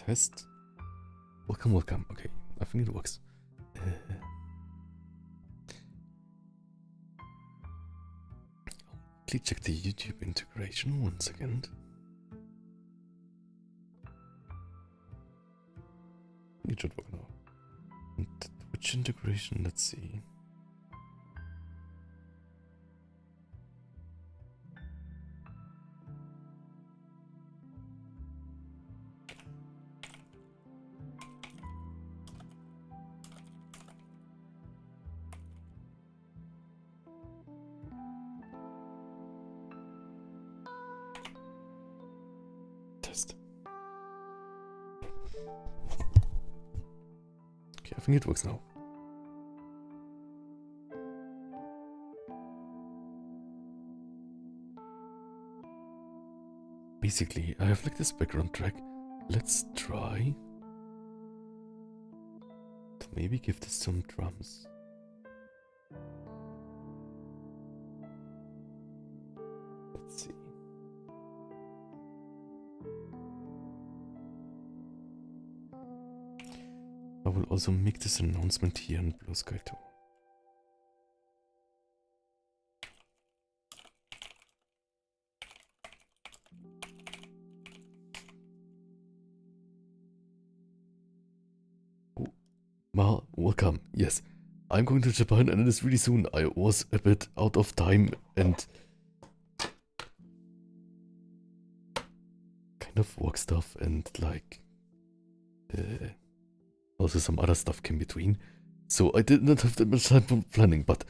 test. Welcome, welcome. Okay, I think it works. Please check the YouTube integration 1 second. It should work now. And Twitch integration, let's see. Okay, I think it works now. Basically, I have like this background track. Let's try to maybe give this some drums. Let's see. I will also make this announcement here in Blue Sky too. Oh, Mal, welcome. Yes, I'm going to Japan and it is really soon. I was a bit out of time and kind of work stuff and like also some other stuff came between, so I did not have that much time for planning, but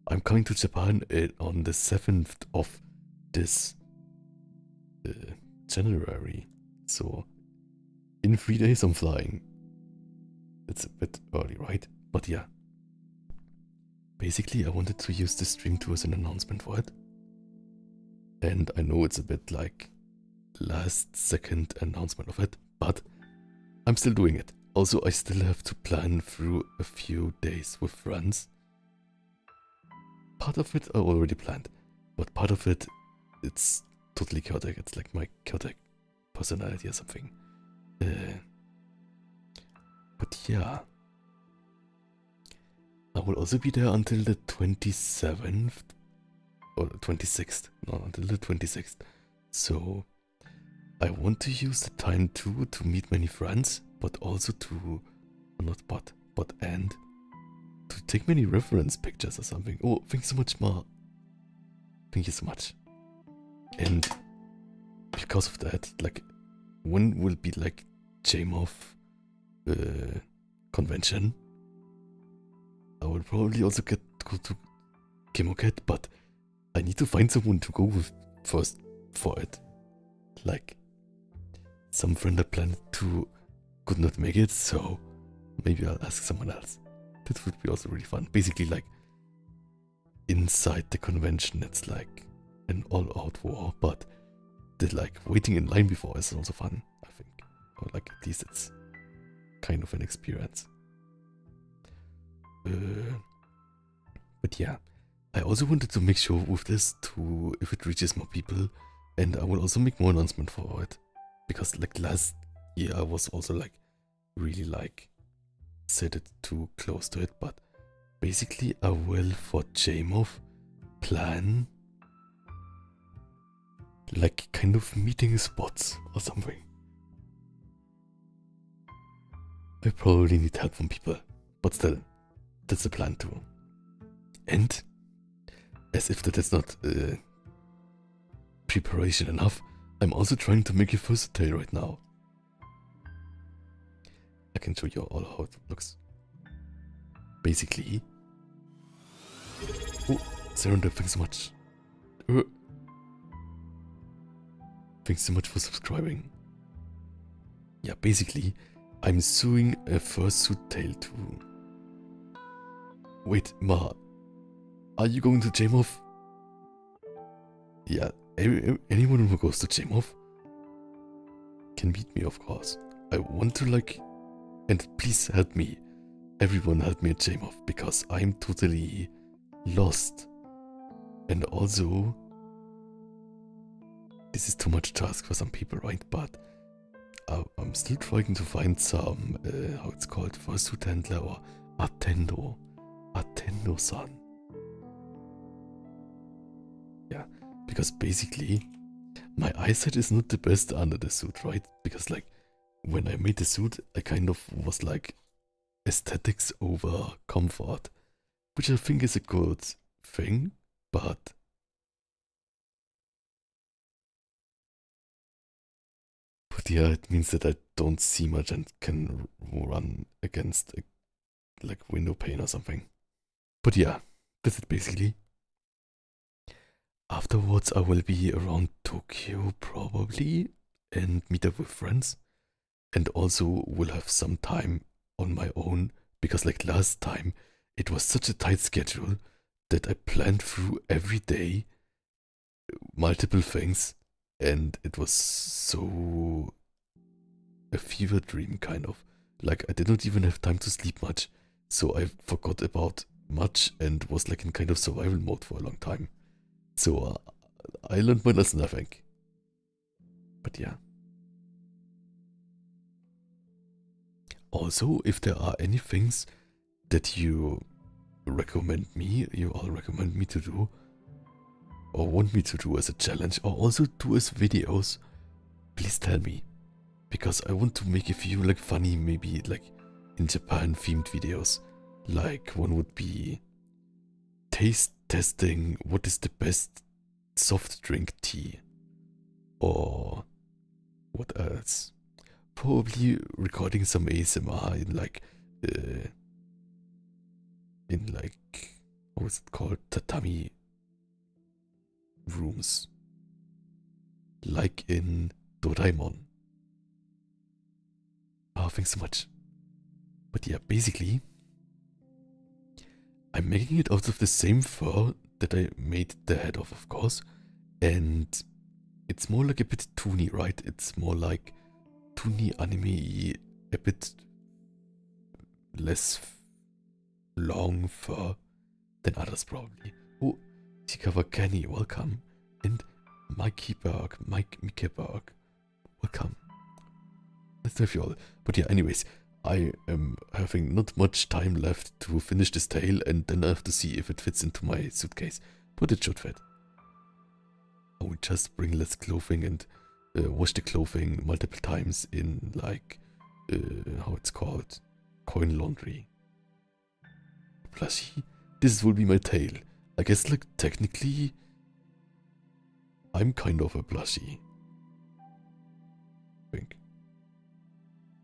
I'm coming to Japan on the 7th of this January, so in 3 days I'm flying. It's a bit early, right? But yeah, basically I wanted to use this stream too as an announcement for it, and I know it's a bit like last second announcement of it, but I'm still doing it. Also, I still have to plan through a few days with friends. Part of it I already planned, but part of it, it's totally chaotic. It's like my chaotic personality or something. But yeah. I will also be there until the 27th. Or the 26th. No, until the 26th. So, I want to use the time too to meet many friends. But also to, and to take many reference pictures or something. Oh, thank you so much, Ma. Thank you so much. And because of that, like, when will be like JMOF convention? I will probably also go to Chemocat, but I need to find someone to go with first for it. Like, some friend I planned to could not make it, so maybe I'll ask someone else. That would be also really fun. Basically, like, inside the convention, it's like an all-out war, but the like waiting in line before is also fun, I think. Or like at least it's kind of an experience. But yeah, I also wanted to make sure with this to if it reaches more people, and I will also make more announcement for it, because like last year I was also like really like set it too close to it, but basically I will for JMOF plan like kind of meeting spots or something. I probably need help from people, but still, that's the plan too. And as if that is not preparation enough, I'm also trying to make a versatile right now. I can show you all how it looks. Basically, oh, Serendip, thanks so much. Thanks so much for subscribing. Yeah, basically, I'm suing a fursuit tail too. Wait, Ma, are you going to JMOF? Yeah, anyone who goes to JMOF can meet me, of course. I want to like, and please help me. Everyone help me at JMOF because I'm totally lost. And also, this is too much task for some people, right? But I'm still trying to find some, how it's called, Fursuit Handler or Attendo. Attendo-san. Yeah, because basically, my eyesight is not the best under the suit, right? Because like, when I made the suit, I kind of was like, aesthetics over comfort, which I think is a good thing, but yeah, it means that I don't see much and can run against a, like window pane or something. But yeah, that's it basically. Afterwards, I will be around Tokyo probably and meet up with friends, and also will have some time on my own because like last time it was such a tight schedule that I planned through every day multiple things, and it was so a fever dream kind of. Like I did not even have time to sleep much, so I forgot about much and was like in kind of survival mode for a long time. So I learned my lesson, I think. But yeah. Also, if there are any things that you recommend me, you all recommend me to do, or want me to do as a challenge, or also do as videos, please tell me. Because I want to make a few like funny, maybe like in Japan themed videos. Like one would be taste testing what is the best soft drink tea. Or what else? Probably recording some ASMR in like what was it called? Tatami rooms. Like in Doraemon. Oh, thanks so much. But yeah, basically, I'm making it out of the same fur that I made the head of course. And it's more like a bit toony, right? It's more like toony anime, a bit less long fur than others probably. Oh, Chikawa Kenny, welcome. And Mikey Berg, Mickey Berg, welcome. Nice to have you all. But yeah, anyways, I am having not much time left to finish this tale, and then I have to see if it fits into my suitcase. But it should fit. I will just bring less clothing and wash the clothing multiple times in like, how it's called, coin laundry. Plushie? This will be my tail. I guess like technically, I'm kind of a plushie. I think.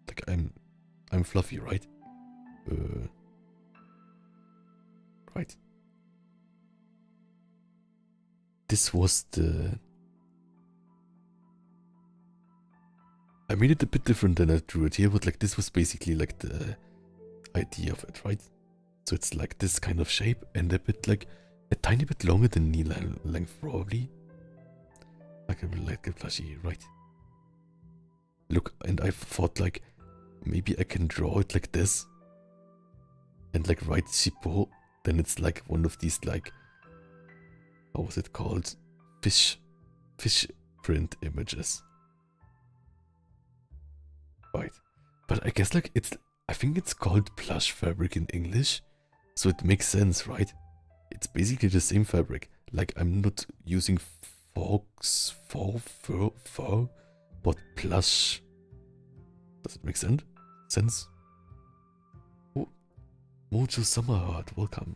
Like I'm fluffy, right? Right. This was the... I made it a bit different than I drew it here, but like this was basically like the idea of it, right? So it's like this kind of shape and a bit like a tiny bit longer than knee length probably. Like a plushie, right? Look, and I thought like maybe I can draw it like this and like write Shippo, then it's like one of these like, what was it called? Fish print images. Right. But I guess like I think it's called plush fabric in English. So it makes sense, right? It's basically the same fabric. Like I'm not using fox fur, but plush. Does it make sense? Oh, Mojo Summerheart, welcome.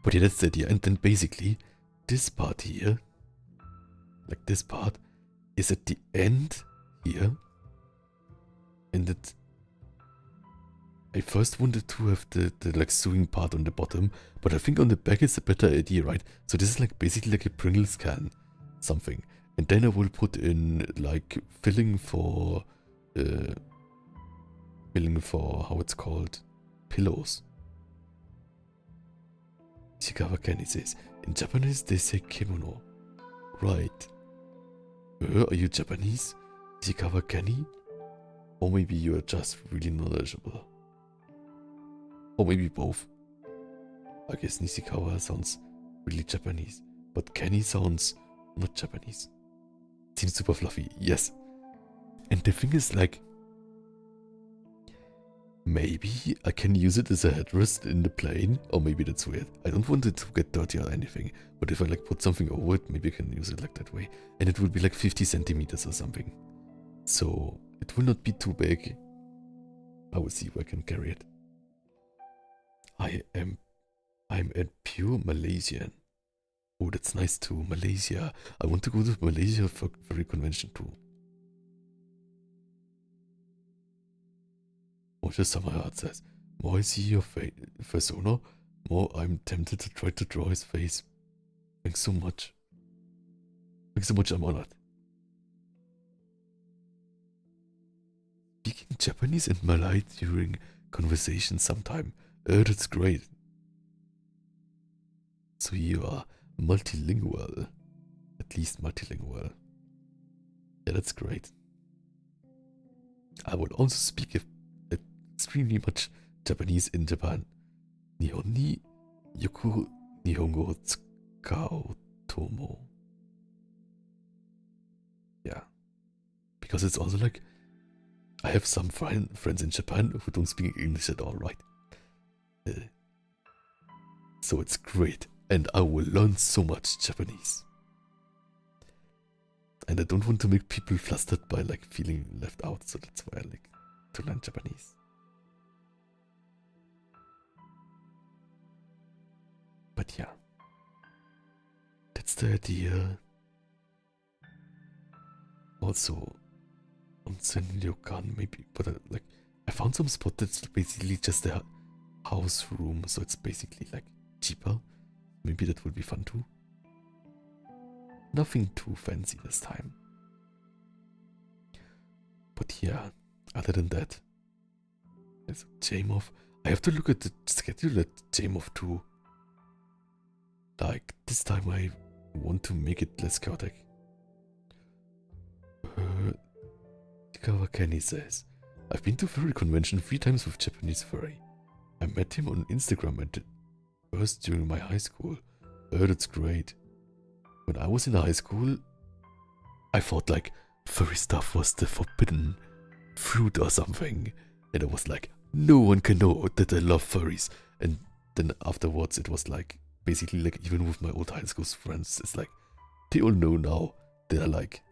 But yeah, that's the idea. And then basically, this part here, like this part, is at the end here. And it... I first wanted to have the like sewing part on the bottom, but I think on the back is a better idea, right? So this is like basically like a Pringles can, something. And then I will put in like filling for how it's called, pillows. Chikawa Kenny says, in Japanese they say kimono. Right. Are you Japanese, Chikawa Kenny? Or maybe you are just really knowledgeable. Or maybe both. I guess Nishikawa sounds really Japanese, but Kenny sounds not Japanese. Seems super fluffy, yes. And the thing is, like, maybe I can use it as a headrest in the plane, or maybe that's weird. I don't want it to get dirty or anything, but if I like put something over it, maybe I can use it like that way. And it will be like 50 centimeters or something. So it will not be too big. I will see if I can carry it. I'm a pure Malaysian. Oh, that's nice too. Malaysia. I want to go to Malaysia for furry convention too. What does Summer Heart says? More I see your persona, more I'm tempted to try to draw his face. Thanks so much. Thanks so much, I'm honored. Speaking Japanese and Malay during conversation sometime. That's great. So you are multilingual. At least multilingual. Yeah, that's great. I would also speak extremely much Japanese in Japan. Nihon ni yoku nihongo o tsukau tomo. Yeah. Because it's also like, I have some friends in Japan who don't speak English at all, right? So it's great. And I will learn so much Japanese. And I don't want to make people flustered by like feeling left out, so that's why I like to learn Japanese. But yeah, that's the idea. Also, Onsen Ryokan maybe, but like I found some spot that's basically just a house room, so it's basically like cheaper. Maybe that would be fun too. Nothing too fancy this time. But yeah, other than that, there's JMOF. I have to look at the schedule at JMOF too. Like, this time I want to make it less chaotic. Tikawa Kenny says, I've been to furry convention 3 times with Japanese furry. I met him on Instagram and first during my high school. That's great. When I was in high school, I thought like furry stuff was the forbidden fruit or something. And I was like, no one can know that I love furries. And then afterwards it was like, basically like even with my old high school friends, it's like, they all know now. They're like,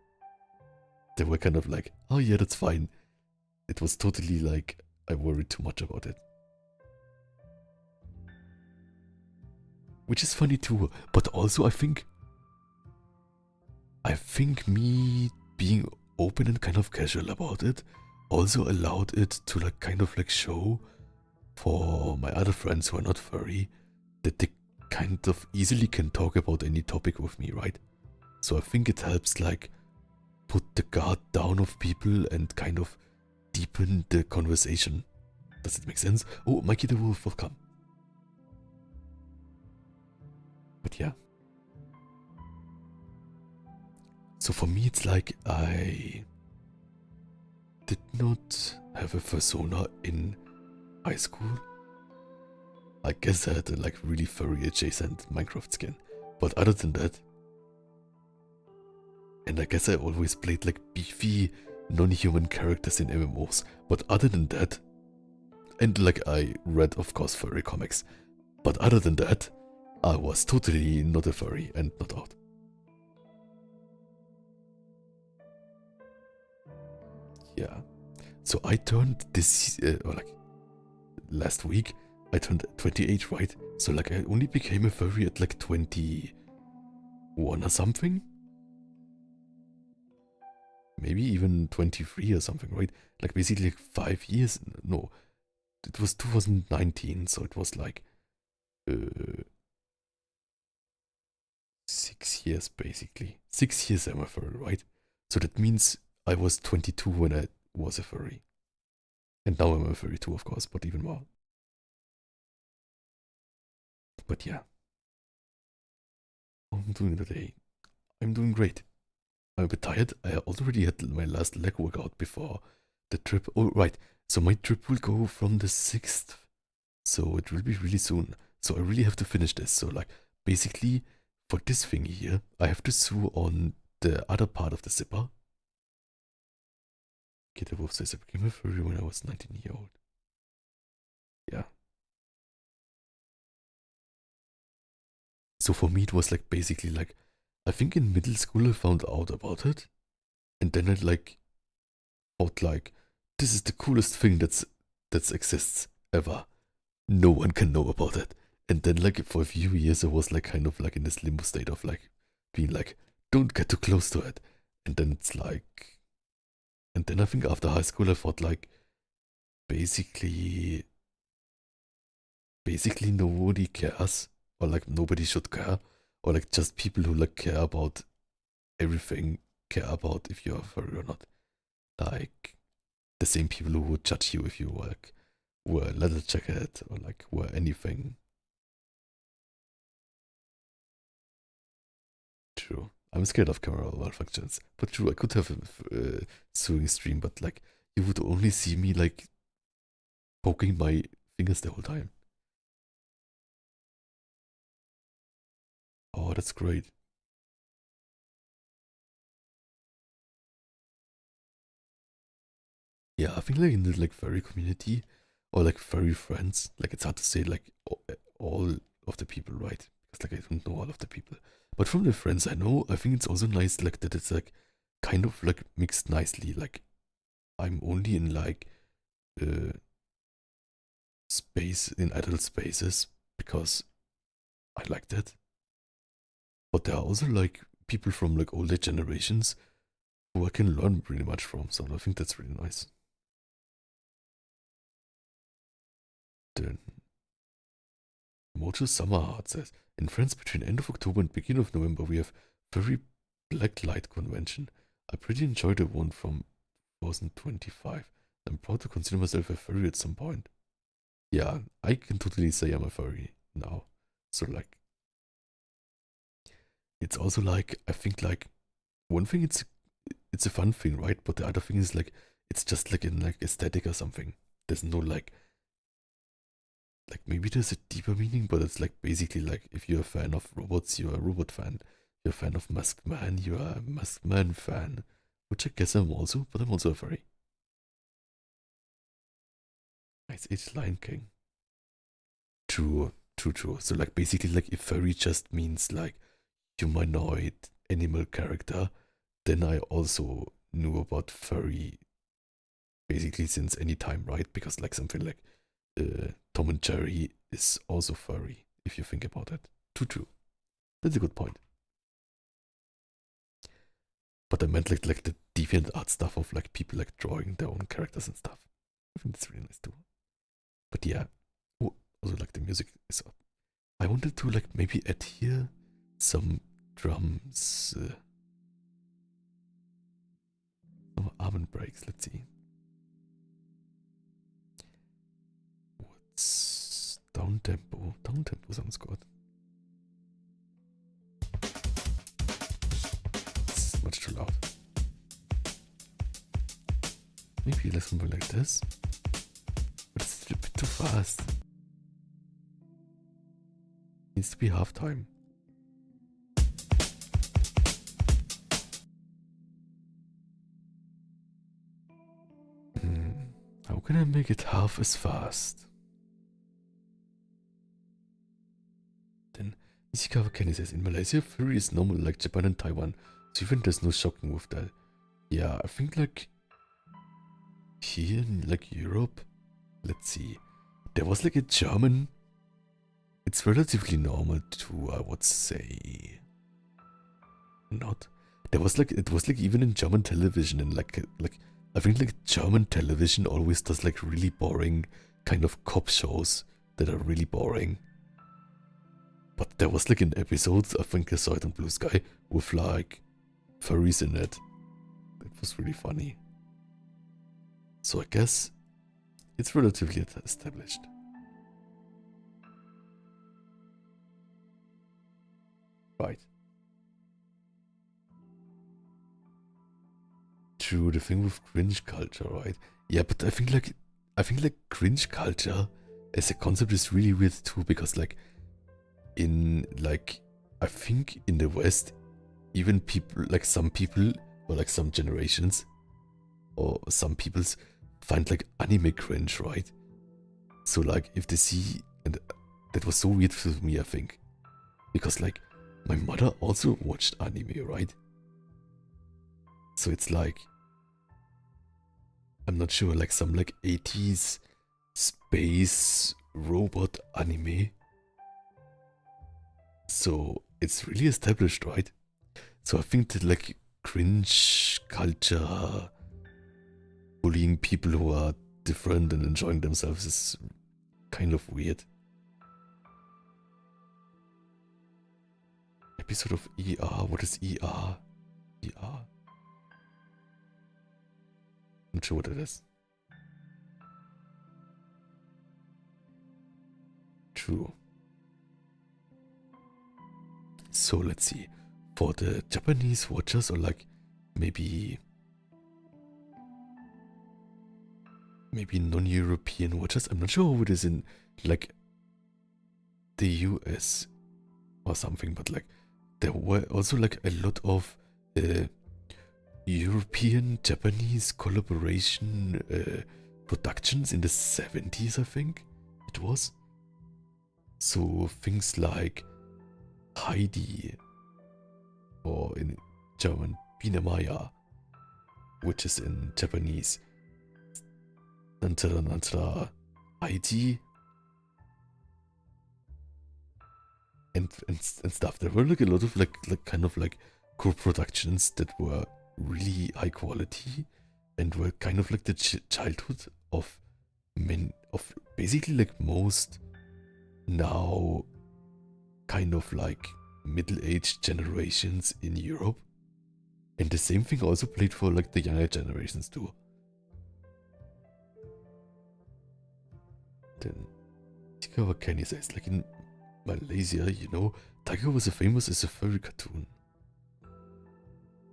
they were kind of like, oh yeah, that's fine. It was totally like, I worried too much about it. Which is funny too, but also I think me being open and kind of casual about it also allowed it to like kind of like show for my other friends who are not furry that they kind of easily can talk about any topic with me, right? So I think it helps like put the guard down of people and kind of deepen the conversation. Does it make sense? Oh, Mikey the Wolf, welcome. But yeah. So for me it's like I did not have a persona in high school. I guess I had a like really furry adjacent Minecraft skin. But other than that, and I guess I always played like beefy, non-human characters in MMOs. But other than that, and like I read of course furry comics, but other than that, I was totally not a furry and not out. Yeah. So I turned this, or like last week, I turned 28, right? So like I only became a furry at like 21 or something? Maybe even 23 or something, right? Like basically like 5 years. No, it was 2019, so it was like 6 years basically. 6 years I'm a furry, right? So that means I was 22 when I was a furry. And now I'm a furry too, of course, but even more. But yeah. How I'm doing today. I'm doing great. I'm a bit tired. I already had my last leg workout before the trip. Oh, right. So my trip will go from the 6th. So it will be really soon. So I really have to finish this. So like, basically, for this thing here, I have to sew on the other part of the zipper. Kid Wolf says I became a furry when I was 19 years old. Yeah. So for me, it was like basically like, I think in middle school I found out about it, and then I like thought like, this is the coolest thing that exists ever. No one can know about it. And then like for a few years I was like kind of like in this limbo state of like being like, don't get too close to it. And then it's like, and then I think after high school I thought like, basically nobody cares, or like nobody should care, or like just people who like care about everything care about if you're a furry or not. Like the same people who would judge you if you like wear a leather jacket or like wear anything. True. I'm scared of camera malfunctions, but true, I could have a sewing stream, but like you would only see me like poking my fingers the whole time. Oh, that's great. Yeah, I think like in the like furry community or like furry friends, like it's hard to say like all of the people, right? Because like I don't know all of the people. But from the friends I know, I think it's also nice like that it's like kind of like mixed nicely. Like I'm only in like uh space in adult spaces because I like that. But there are also like people from like older generations who I can learn really much from. So I think that's really nice. Then Mojo Summerheart says, in France between end of October and beginning of November we have very black light convention. I pretty enjoyed the one from 2025. I'm proud to consider myself a furry at some point. Yeah, I can totally say I'm a furry now. So like, it's also like, I think like, one thing it's a fun thing, right? But the other thing is like, it's just like in like aesthetic or something. There's no like maybe there's a deeper meaning, but it's like basically like if you're a fan of robots, you're a robot fan. You're a fan of Masked Man, you're a Masked Man fan. Which I guess I'm also, but I'm also a furry. Ice Age Lion King. True, true, true. So like basically like if furry just means like humanoid animal character, then I also knew about furry basically since any time, right? Because like something like Tom and Jerry is also furry, if you think about it. True, true. That's a good point. But I meant like the deviant art stuff of like people like drawing their own characters and stuff. I think that's really nice too. But yeah, oh, also like the music is up. I wanted to like maybe add here some drums, some arm breaks. Let's see. What's down tempo? Down tempo sounds good. It's much too loud. Maybe let's something like this. But it's a bit too fast. Needs to be halftime. How can I make it half as fast? Then Ishikawa Kenny says, in Malaysia, furry is normal like Japan and Taiwan, so even there's no shocking with that. Yeah, I think like here in like Europe, let's see, there was like a German. It's relatively normal too, I would say. Not. There was like, it was like even in German television and like I think like German television always does like really boring kind of cop shows that are really boring. But there was like an episode, I think I saw it on Blue Sky, with like furries in it. It was really funny. So I guess it's relatively established. Right. True, the thing with cringe culture, right? Yeah, but I think like cringe culture as a concept is really weird too, because like in like I think in the West, even people like some people or like some generations or some people's find like anime cringe, right? So like if they see, and that was so weird for me, I think, because like my mother also watched anime, right? So it's like, I'm not sure, like some like 80s space robot anime. So it's really established, right? So I think that like cringe culture, bullying people who are different and enjoying themselves is kind of weird. Episode of ER, what is ER? ER? Not sure what it is. True. So let's see. For the Japanese watchers, or like maybe non-European watchers, I'm not sure how it is in like the US or something, but like there were also like a lot of European Japanese collaboration productions in the 70s, I think it was. So things like Heidi, or in German Biene Maya, which is in Japanese Nantara Heidi, and stuff. There were like a lot of like kind of like co-productions that were really high quality and were kind of like the childhood of basically like most now kind of like middle-aged generations in Europe. And the same thing also played for like the younger generations too. Then Tiger wa Kenny says, like in Malaysia, you know, Tiger was famous as a furry cartoon.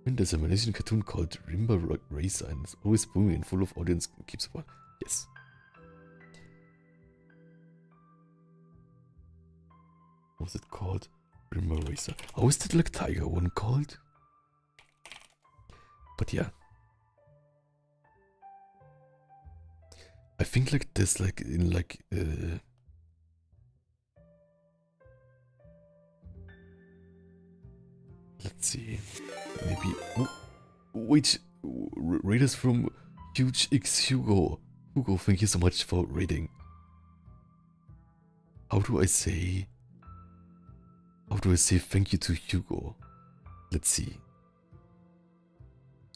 And there's a Malaysian cartoon called Rimba Racer, and it's always booming and full of audience and keeps up. Yes. What was it called? Rimba Racer. How is that like Tiger one called? But yeah. I think like this, like in like let's see, maybe. Wait, readers from Huge X Hugo. Hugo, thank you so much for reading. How do I say thank you to Hugo? Let's see.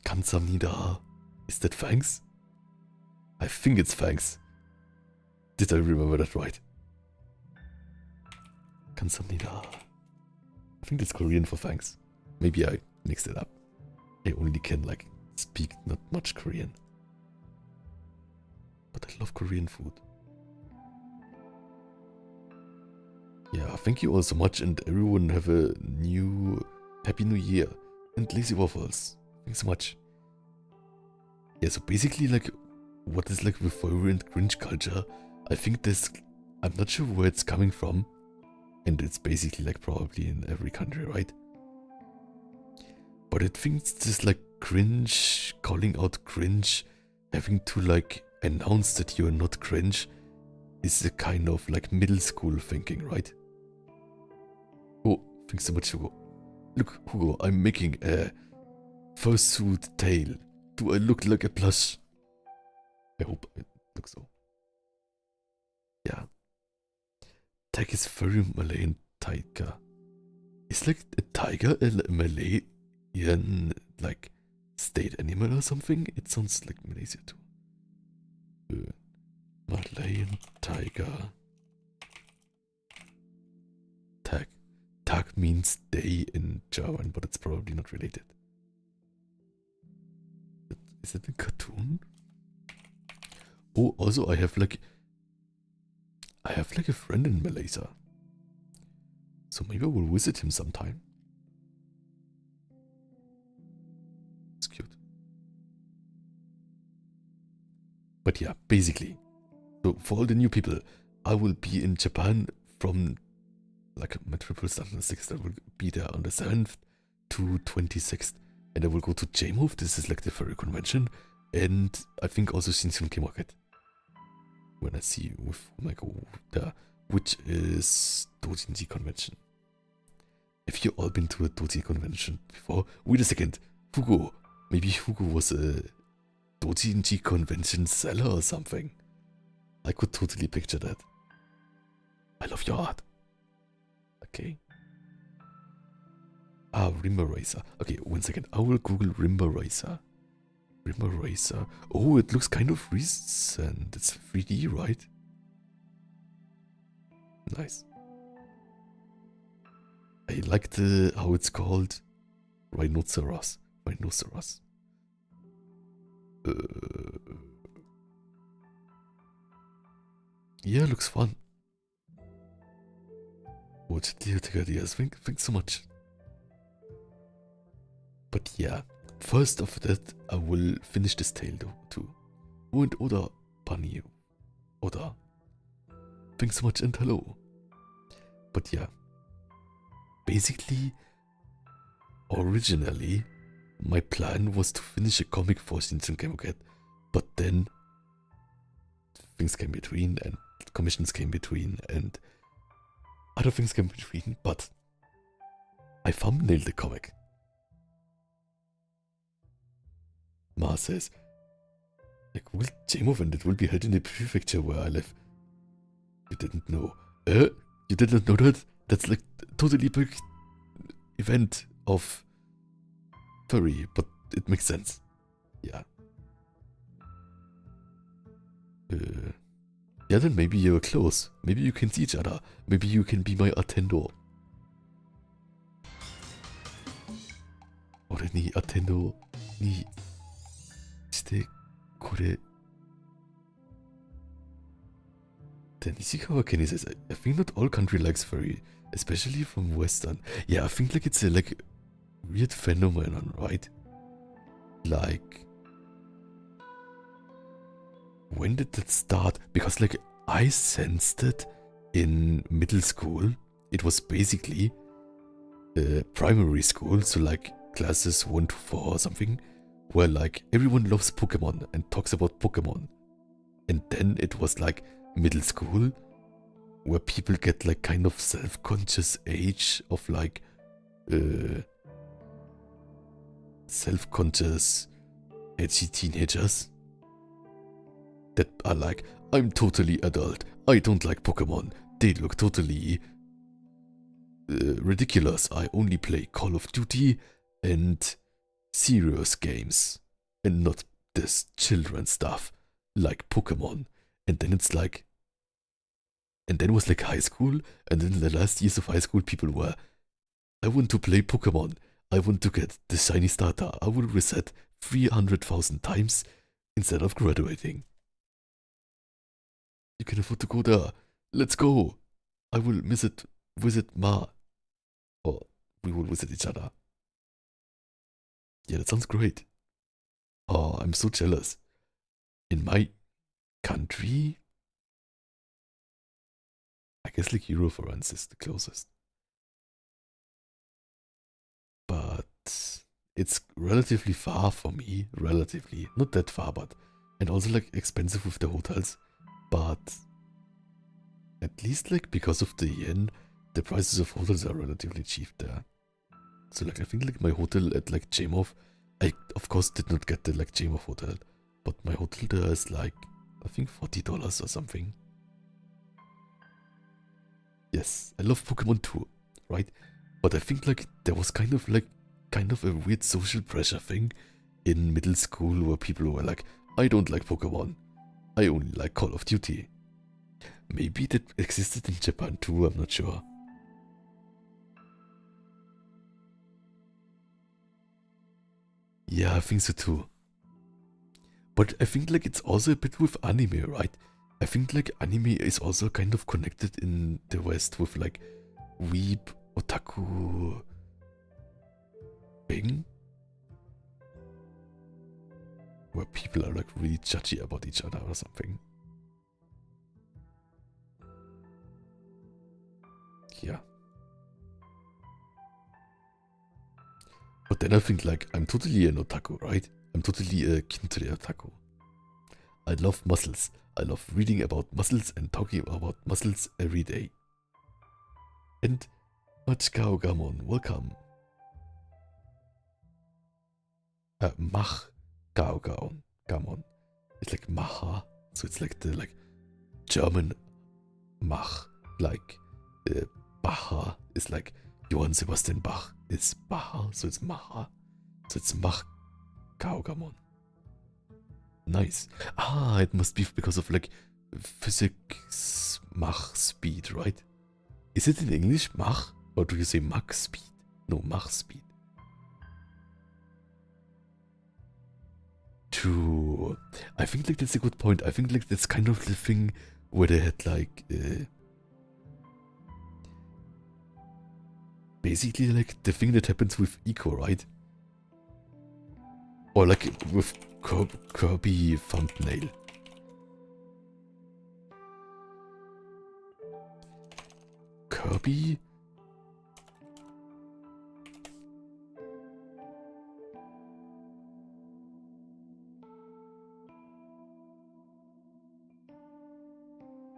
Kamsahamnida. Is that thanks? I think it's thanks. Did I remember that right? Kamsahamnida. I think that's Korean for thanks. Maybe I mixed it up. I only can like speak not much Korean. But I love Korean food. Yeah, thank you all so much, and everyone have a happy new year. And Lazy Waffles, thanks so much. Yeah, so basically like what is like the furry and cringe culture, I think this, I'm not sure where it's coming from. And it's basically like probably in every country, right? But I think it's just like cringe, calling out cringe, having to like announce that you're not cringe is a kind of like middle school thinking, right? Oh, thanks so much, Hugo. Look, Hugo, I'm making a fursuit tail. Do I look like a plush? I hope I look so. Yeah. Tag is very Malayan tiger. Is like a tiger a Malayan like state animal or something? It sounds like Malaysia too. Malayan tiger. Tag. Tag means day in German, but it's probably not related. Is it a cartoon? Oh, also I have like a friend in Malaysia. So maybe I will visit him sometime. It's cute. But yeah, basically. So for all the new people, I will be in Japan from like my trip will start on the 6th. I will be there on the 7th to 26th. And I will go to JMove. This is like the furry convention. and I think also Shinshin Market. When I see with whom I go there, which is Dojinji Convention. Have you all been to a Doji convention before? Wait a second, Fugo. Maybe Fugo was a Dojinji convention seller or something. I could totally picture that. I love your art. Okay. Ah, Rimba Racer. Okay, 1 second. I will Google Rimba Racer. Rimba Racer. Oh, it looks kind of recent. It's 3D, right? Nice. I like the how it's called. Rhinoceros. Rhinoceros. Yeah, looks fun. What dear ideas? Thanks so much. But yeah, first of that, I will finish this tale too. Und oder Bunny. Oder. Thanks so much and hello. But yeah. Basically, originally, my plan was to finish a comic for Shinshin Kemoket, but then things came between and commissions came between and other things came between, but I thumbnailed the comic. Ma says, like, will JMOV and it will be held in the prefecture where I live. You didn't know. You didn't know that? That's like totally big event of furry, but it makes sense. Yeah. Yeah, then maybe you're close. Maybe you can see each other. Maybe you can be my attendo. 俺にアテンドにしてこれ。Then Ishikawa Kenny says, I think not all country likes furry, especially from Western. Yeah, I think like it's a like weird phenomenon, right? Like, when did that start? Because like I sensed it in middle school. It was basically primary school, so like classes 1 to 4 or something, where like everyone loves Pokemon and talks about Pokemon. And then it was like middle school, where people get like kind of self-conscious age of like self-conscious edgy teenagers that are like, I'm totally adult, I don't like Pokemon, they look totally ridiculous, I only play Call of Duty and serious games and not this children stuff like Pokemon. And then it's like, and then it was like high school, and then the last years of high school people were, I want to play Pokemon, I want to get the shiny starter, I will reset 300,000 times instead of graduating. You can afford to go there, let's go, I will visit Ma, or we will visit each other. Yeah, that sounds great. Oh, I'm so jealous. In my country, I guess like Eurofluence is the closest. But it's relatively far for me, relatively. Not that far, but, and also like expensive with the hotels. But at least like because of the yen, the prices of hotels are relatively cheap there. So like I think like my hotel at like JMOV, I of course did not get the like JMOV hotel, but my hotel there is like, I think $40 or something. Yes, I love Pokemon too, right? But I think like there was kind of a weird social pressure thing in middle school where people were like, I don't like Pokemon, I only like Call of Duty. Maybe that existed in Japan too, I'm not sure. Yeah, I think so too. But I think like it's also a bit with anime, right? I think like anime is also kind of connected in the West with like weeb, otaku thing. Where people are like really judgy about each other or something. Yeah. But then I think like I'm totally an otaku, right? I'm totally a kinture otaku. I love muscles. I love reading about muscles and talking about muscles every day. And Machkao Gamon, welcome. Mach Gao Gamon. It's like Maha, so it's like the German Mach, like Baha is like Johann Sebastian Bach is Baha, so it's Maha, so it's Mach Gao Gamon. Nice. Ah, it must be because of like physics Mach speed, right? Is it in English Mach? Or do you say Mach speed? No, Mach speed. True. I think like that's a good point. I think like that's kind of the thing where they had like basically like the thing that happens with Eco, right? Or like with Kirby thumbnail. Kirby?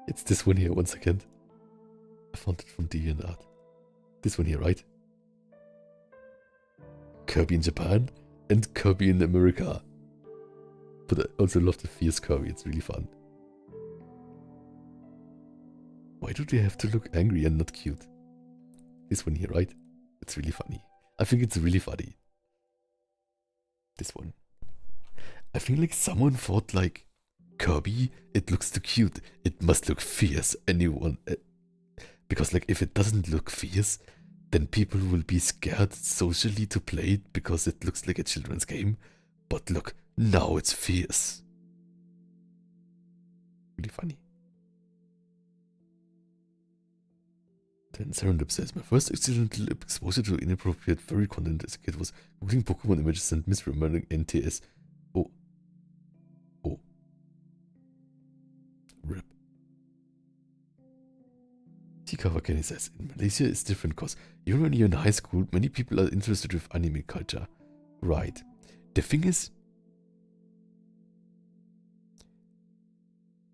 It's this one here, one second. I found it from DeviantArt. This one here, right? Kirby in Japan and Kirby in America. But I also love the fierce Kirby, it's really fun. Why do they have to look angry and not cute? This one here, right? It's really funny. I think it's really funny. This one. I feel like someone thought like, Kirby, it looks too cute. It must look fierce. Anyone... because like if it doesn't look fierce, then people will be scared socially to play it because it looks like a children's game. But look, now it's fierce. Really funny. Then Serendip says, my first accidental exposure to inappropriate furry content as a kid was googling Pokemon images and misremembering NTS. Oh. Oh. Rip. Tika Kenny says, in Malaysia it's different because even when you're in high school, many people are interested with anime culture. Right. The thing is,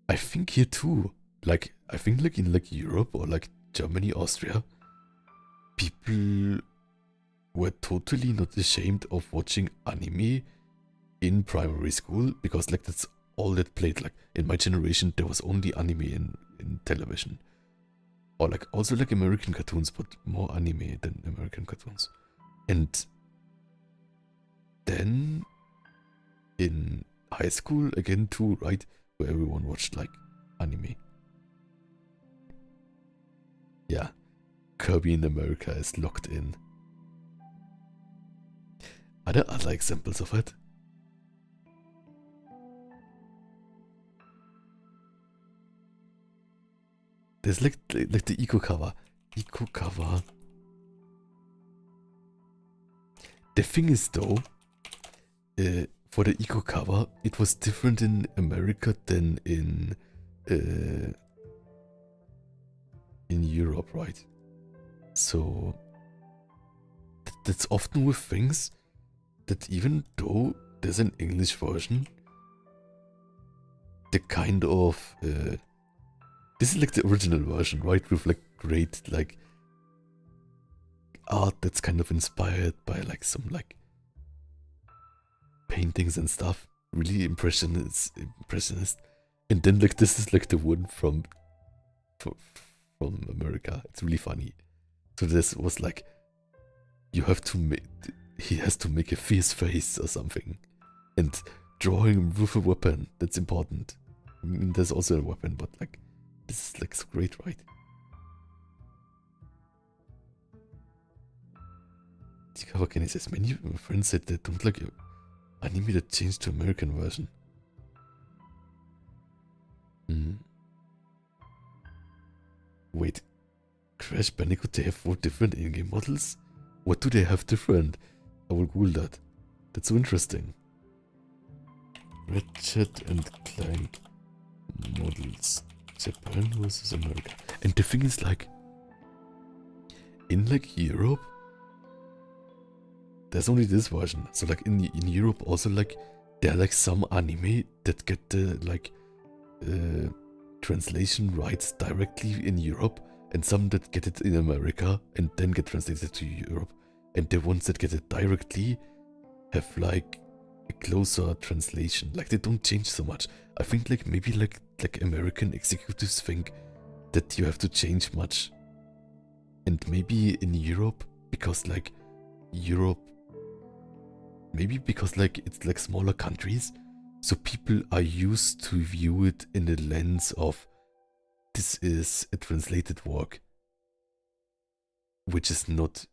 I think here too, like, I think like in like Europe or like Germany, Austria, people were totally not ashamed of watching anime in primary school because like that's all that played. Like in my generation, there was only anime in television. Or like also like American cartoons, but more anime than American cartoons. And then in high school again too, right? Where everyone watched like anime. Yeah, Kirby in America is locked in. Are there other examples of it? There's like the Eco cover. Eco cover. The thing is though, for the Eco cover, it was different in America than in Europe, right? So that's often with things that even though there's an English version, the kind of this is like the original version, right? With like great like art that's kind of inspired by like some like paintings and stuff. Really impressionist. And then like this is like the one from America. It's really funny. So this was like, you have to make, he has to make a fierce face or something. And drawing him with a weapon, that's important. I mean, there's also a weapon, but like, this is like so great, right? Kenny says, many of my friends said they don't like anime that changed to American version. Wait, Crash Bandicoot, they have 4 different in-game models? What do they have different? I will Google that. That's so interesting. Ratchet and Clank models. Japan versus America. And the thing is like, in like Europe, there's only this version. So like in Europe also like there are like some anime that get the like translation rights directly in Europe, and some that get it in America and then get translated to Europe. And the ones that get it directly have like a closer translation. Like they don't change so much. I think like maybe like American executives think that you have to change much. And maybe in Europe, because like Europe, maybe because like it's like smaller countries, so people are used to view it in the lens of this is a translated work, which is not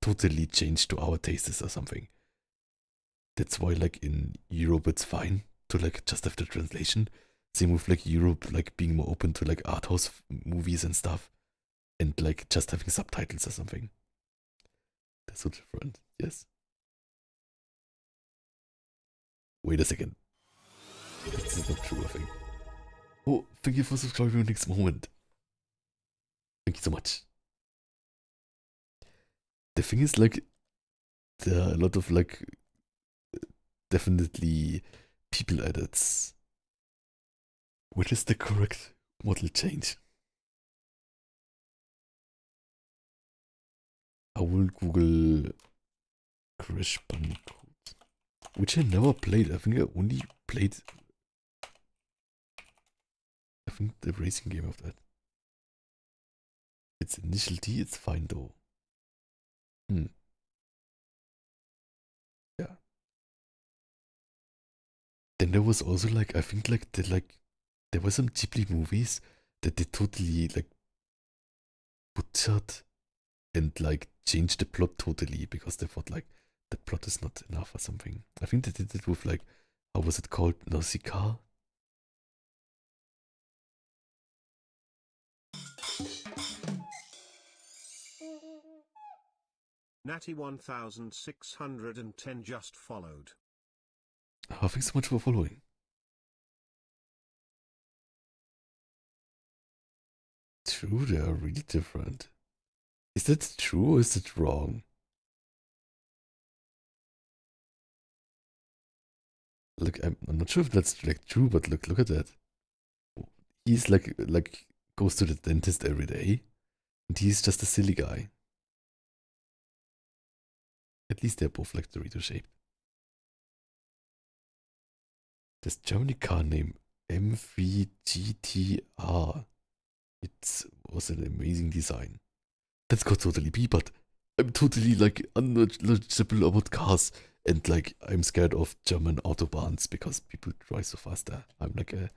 totally changed to our tastes or something. That's why like in Europe it's fine to like just have the translation. Same with like Europe like being more open to like art house movies and stuff, and like just having subtitles or something. That's so different. Yes. Wait a second. This is not true, I think. Oh, thank you for subscribing next moment. Thank you so much. The thing is, like, there are a lot of, like, definitely people edits. What is the correct model change? I will Google Crash Bandicoot, which I never played. I think I only played, I think, the racing game of that. It's initial D, it's fine though. Yeah. Then there was also like, I think like there were some Ghibli movies that they totally like butchered and like changed the plot totally because they thought like the plot is not enough or something. I think they did it with like, how was it called? Nausicaa? Natty 1610 just followed. Oh, thanks so much for following. True, they are really different. Is that true or is it wrong? Look, I'm not sure if that's like true, but look at that. He's like goes to the dentist every day, and he's just a silly guy. At least they're both like Dorito shaped. This Germany car name M3GTR. It was an amazing design. That could totally be, but I'm totally like unknowledgeable about cars, and like I'm scared of German autobahns because people drive so fast there. I'm like a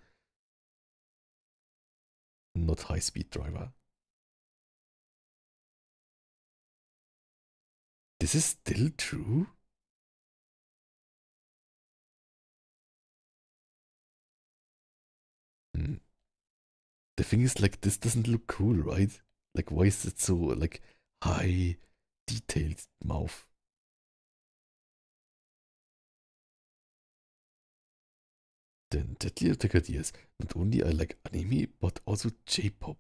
not high speed driver. This is still true? The thing is, like, this doesn't look cool, right? Like, why is it so, like, high, detailed mouth? Then Deadly Attack ideas. Not only I like anime, but also J-pop.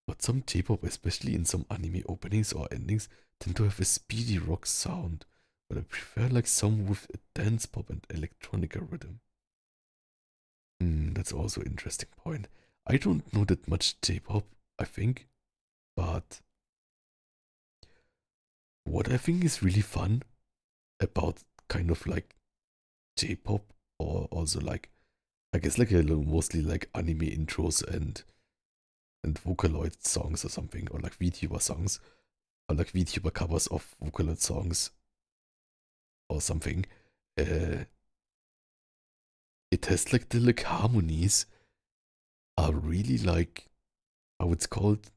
But some J-pop, especially in some anime openings or endings, tend to have a speedy rock sound. But I prefer like some with a dance pop and electronica rhythm. That's also an interesting point. I don't know that much J-pop, I think, but what I think is really fun about kind of like J-pop, or also like, I guess like mostly like anime intros and Vocaloid songs or something, or like VTuber songs, or like VTuber covers of Vocaloid songs or something. It has like the like harmonies are really like, how it's called,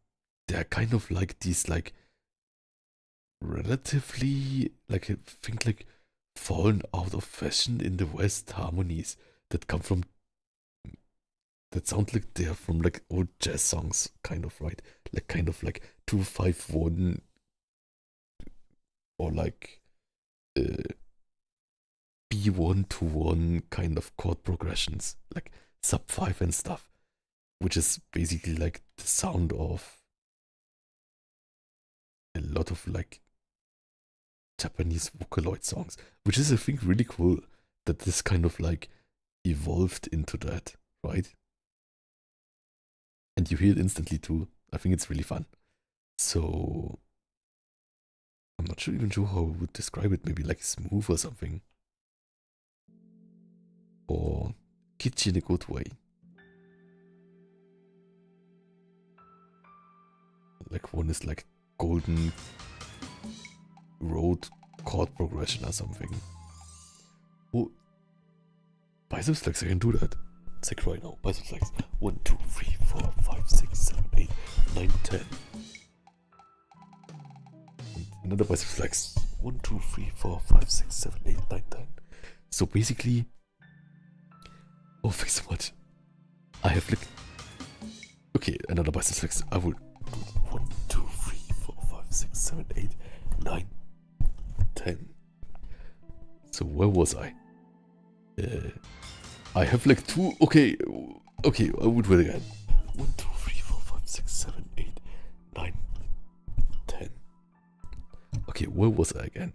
they're kind of like these like relatively like, I think like fallen out of fashion in the West harmonies that come from, that sound like they're from like old jazz songs, kind of, right? Like kind of like 2-5-1 or like B1-1 kind of chord progressions, like sub 5 and stuff, which is basically like the sound of a lot of like Japanese Vocaloid songs, which is I think really cool that this kind of like evolved into that, right? And you hear it instantly too. I think it's really fun. So I'm not sure even sure how I would describe it. Maybe like smooth or something, or kitschy in a good way. Like one is like golden road chord progression or something. Oh, biceps flex, I can do that. It's like right now, biceps flex. 1, 2, 3, 4, 5, 6, 7, 8, 9, 10. And another biceps flex. 1, 2, 3, 4, 5, 6, 7, 8, 9, 10. So basically, oh, thanks so much. I have like, okay, another biceps flex. I will do 1, 2, 3, 4, 5, 6, 7, 8, 9, 10. So where was I? I have like 2. Okay, I would do it again. 1, 2, 3, 4, 5, 6, 7, 8, 9, 10. Okay, where was I again?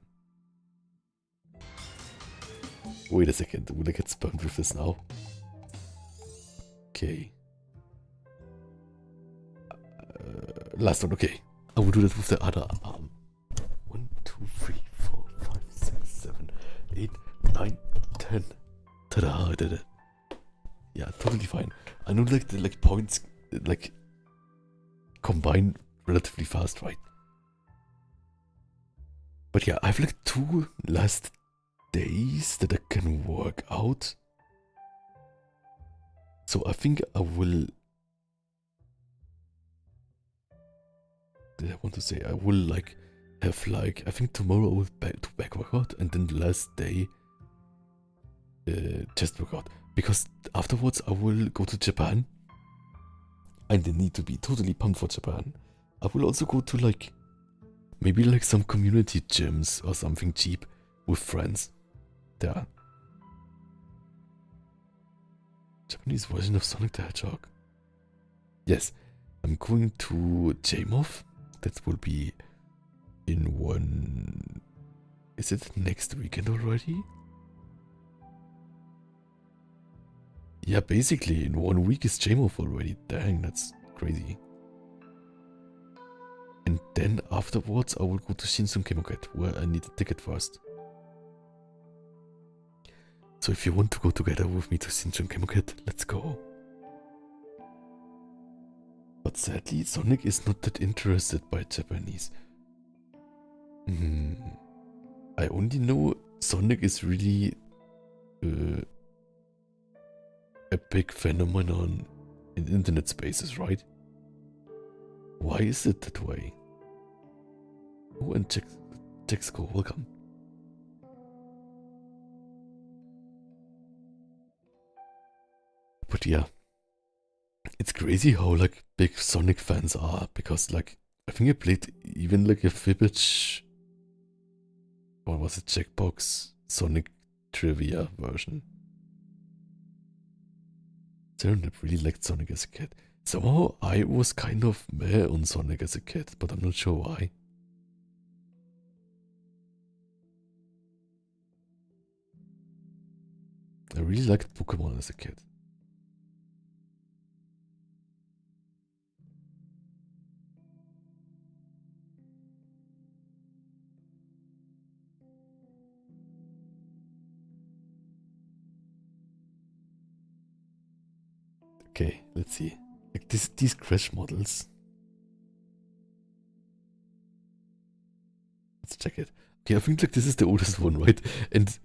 Wait a second, will I get spammed with this now? Okay. Last one, okay. I will do that with the other arm. 1, 2, 3, 4, 5, 6, 7, 8, 9, 10. Ta-da, I did it. Yeah, totally fine. I know like the like points like combine relatively fast, right? But yeah, I have like 2 last days that I can work out. So I think I will. I want to say I will like have like I think tomorrow I will do back workout and then the last day chest workout, because afterwards I will go to Japan and I need to be totally pumped for Japan. I will also go to like maybe like some community gyms or something cheap with friends. There. Japanese version of Sonic the Hedgehog. Yes, I'm going to JMOF. That will be in one. Is it next weekend already? Yeah, basically in 1 week is JMOF already. Dang, that's crazy. And then afterwards I will go to Shinsun Kemoket, where I need a ticket first. So if you want to go together with me to Shinsun Kemoket, let's go. But sadly, Sonic is not that interested by Japanese. I only know Sonic is really a big phenomenon in internet spaces, right? Why is it that way? Oh, and Jaxco, welcome. But yeah, it's crazy how like big Sonic fans are, because like I think I played even like a Fibbage, or was it Jackbox Sonic Trivia version. Cernip really liked Sonic as a kid. Somehow I was kind of meh on Sonic as a kid, but I'm not sure why. I really liked Pokemon as a kid. Okay, let's see. Like these Crash models. Let's check it. Okay, I think like this is the oldest one, right? And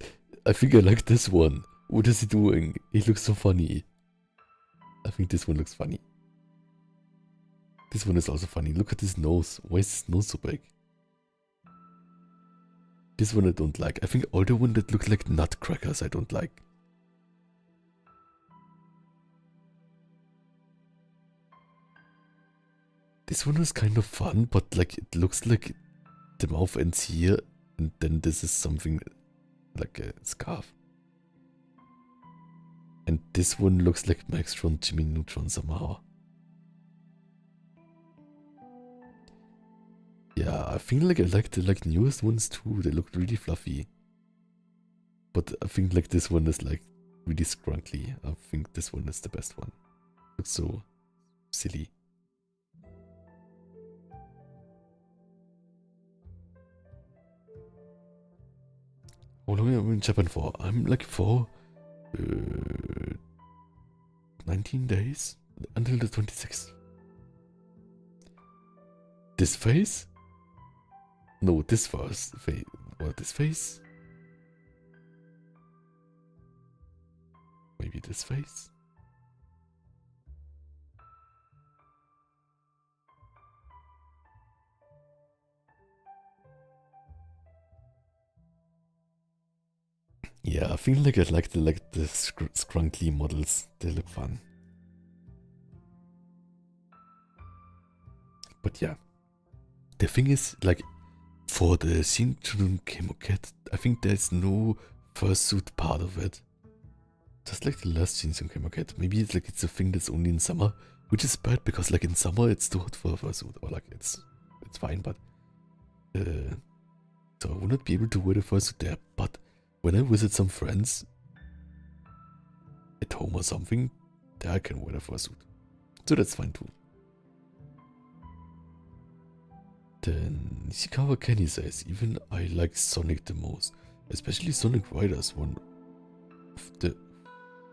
I think I like this one. What is he doing? He looks so funny. I think this one looks funny. This one is also funny. Look at his nose. Why is his nose so big? This one I don't like. I think all the one that looks like nutcrackers I don't like. This one was kind of fun, but like it looks like the mouth ends here, and then this is something like a scarf. And this one looks like Maxtron Jimmy Neutron somehow. Yeah, I think like I like the newest ones too. They look really fluffy. But I think like this one is like really scrunkly. I think this one is the best one. Looks so silly. How long am I in Japan for? I'm like for 19 days until the 26th. This phase? No, this first phase. Or this phase? Maybe this phase? Yeah, I feel like I like the scrunkly models. They look fun. But yeah, the thing is, like, for the Shinchurun Kemoket, I think there's no fursuit part of it. Just like the last Shinchurun Kemoket. Maybe it's like it's a thing that's only in summer, which is bad because like in summer it's too hot for a fursuit, or like it's fine, but so I will not be able to wear the fursuit there. But when I visit some friends at home or something, there I can wear the fursuit, so that's fine too. Then Nishikawa Kenny says, even I like Sonic the most, especially Sonic Riders, one of the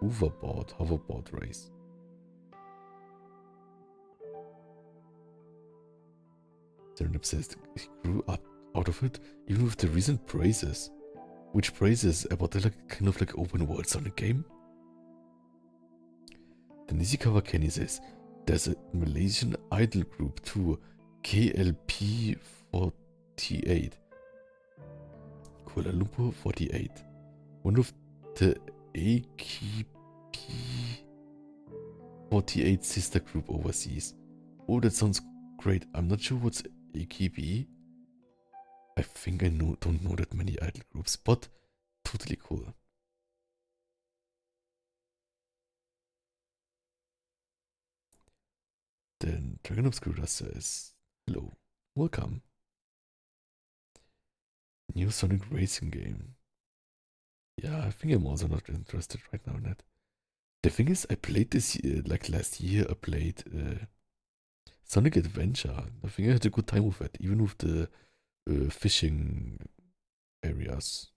hoverboard race. Serenip says he grew up out of it, even with the recent praises. Which praises about the like, kind of like open world Sonic game? Then Nishikawa Kenny says, there's a Malaysian idol group too, KLP48. Kuala Lumpur 48. One of the AKP48 sister group overseas. Oh, that sounds great. I'm not sure what's AKP. I think I don't know that many idol groups, but totally cool. Then Dragon Obscura says, hello, welcome. New Sonic racing game. Yeah, I think I'm also not interested right now in that. The thing is, I played this year, like last year, I played Sonic Adventure. I think I had a good time with it, even with the fishing areas.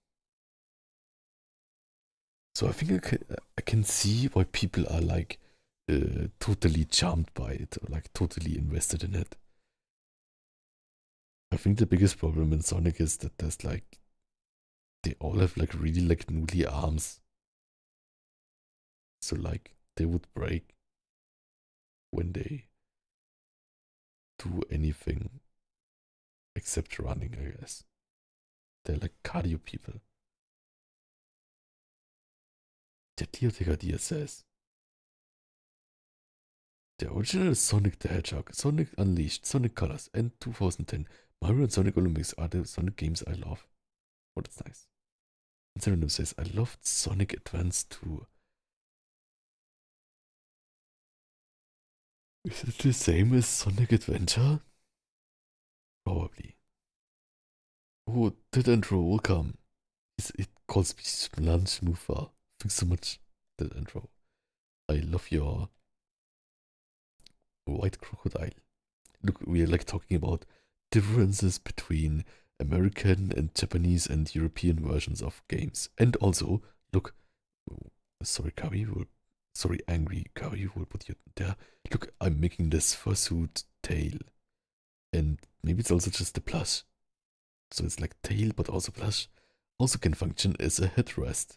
So I think I can see why people are like totally charmed by it, or like totally invested in it. I think the biggest problem in Sonic is that there's like, they all have like really like noodly arms. So like they would break when they do anything except running, I guess. They're like cardio people. Leo Tegadia says, the original Sonic the Hedgehog, Sonic Unleashed, Sonic Colors, and 2010 Mario and Sonic Olympics are the Sonic games I love. Oh, that's nice. And Serenum says, I loved Sonic Advance too. Is it the same as Sonic Adventure? Probably. Oh, that intro will come. It calls me Lunch Mufa. Thanks so much, that intro. I love your white crocodile. Look, we are like talking about differences between American and Japanese and European versions of games. And also, look, sorry, Angry Kawi will put you there. Look, I'm making this fursuit tail. And maybe it's also just a plush. So it's like tail, but also plush. Also can function as a headrest.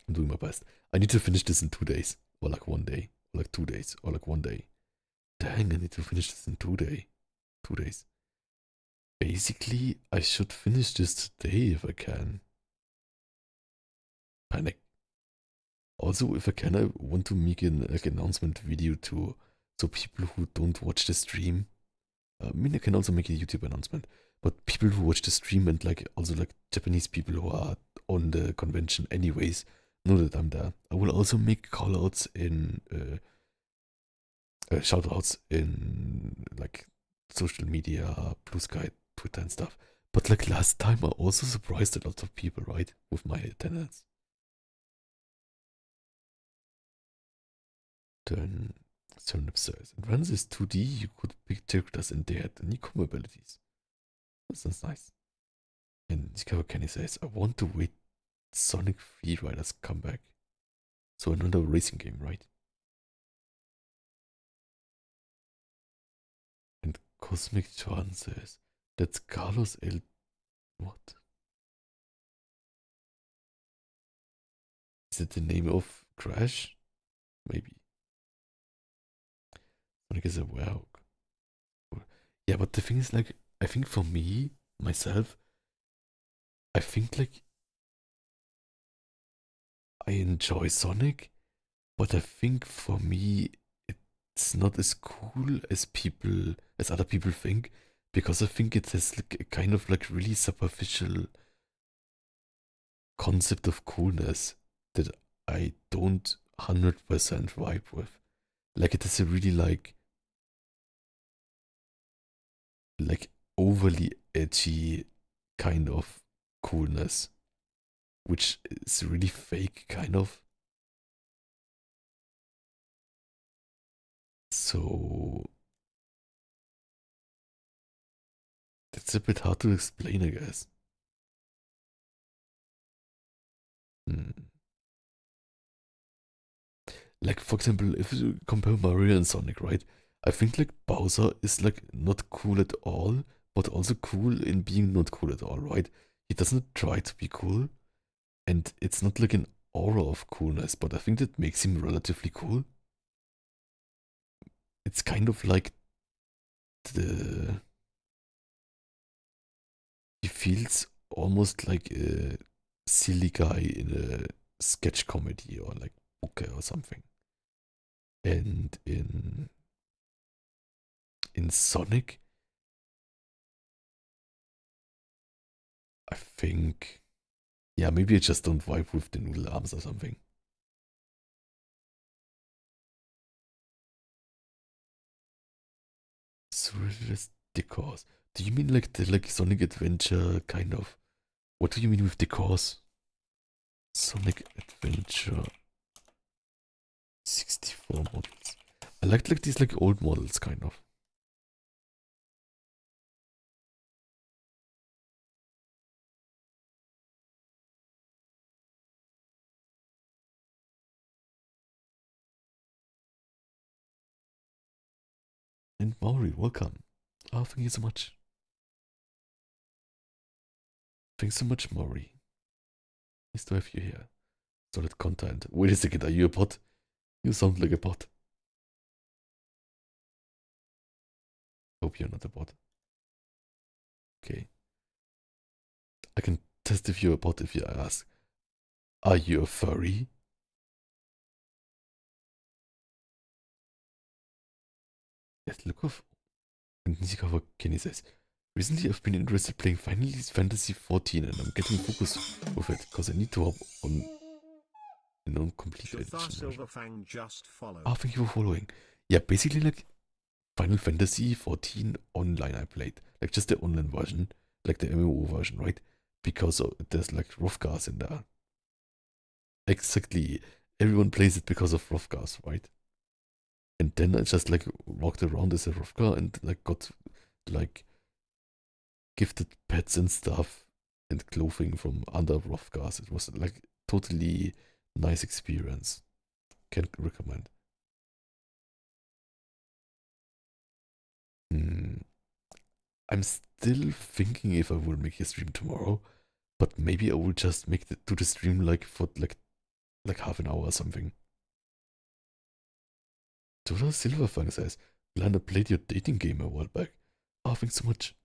I'm doing my best. I need to finish this in 2 days. Or like 1 day. Or like 2 days. Or like 1 day. Dang, I need to finish this in 2 days. 2 days. Basically, I should finish this today if I can. Panic. Also, if I can, I want to make an like announcement video too, so people who don't watch the stream. I mean, I can also make a YouTube announcement, but people who watch the stream and like also like Japanese people who are on the convention anyways know that I'm there. I will also make callouts in shoutouts in like social media, Blue Sky, Twitter and stuff. But like last time, I also surprised a lot of people, right, with my attendance. Then Turnip says, it runs as 2D, you could pick characters and they had new combo abilities. That sounds nice. And Chicago Kenny says, I want to wait Sonic Free Riders come back. So another racing game, right? And Cosmic John says, that's Carlos El... What? Is it the name of Crash? Maybe. Sonic is a werewolf. Yeah, but the thing is, like, I think for me, myself, I think, like, I enjoy Sonic, but I think for me, it's not as cool as other people think, because I think it has like a kind of like really superficial concept of coolness that I don't 100% vibe with. Like it is a really like overly edgy kind of coolness, which is really fake kind of. So it's a bit hard to explain, I guess. Hmm. Like for example, if you compare Mario and Sonic, right? I think like Bowser is like not cool at all, but also cool in being not cool at all, right? He doesn't try to be cool, and it's not like an aura of coolness, but I think that makes him relatively cool. It's kind of like the he feels almost like a silly guy in a sketch comedy or like book or something. And in Sonic, I think, yeah, maybe I just don't vibe with the noodle arms or something. Surrealist decors. Do you mean like the like Sonic Adventure kind of? What do you mean with decors? Sonic Adventure 64 models. I like these like old models kind of. And Maury, welcome. Oh, thank you so much. Thanks so much, Maury. Nice to have you here. Solid content. Wait a second, are you a bot? You sound like a bot. Hope you're not a bot. Okay. I can test if you're a bot if you ask, are you a furry? Yes, look off. And Nishikawa Kenny says, recently I've been interested playing Final Fantasy 14 and I'm getting focused with it because I need to hop on a non-complete edition. Ah, thank you for following. Yeah, basically like Final Fantasy 14 online I played. Like just the online version, like the MMO version, right? Because there's like Hrofgars in there. Exactly. Everyone plays it because of Hrofgars, right? And then I just like walked around as a Hrofgar and like got like gifted pets and stuff and clothing from other Hrofgars. It was like totally nice experience. Can recommend. Hmm. I'm still thinking if I will make a stream tomorrow, but maybe I will just make do the stream like for like half an hour or something. Total Silverfang says, Glad I played your dating game a while back. Oh, thanks so much.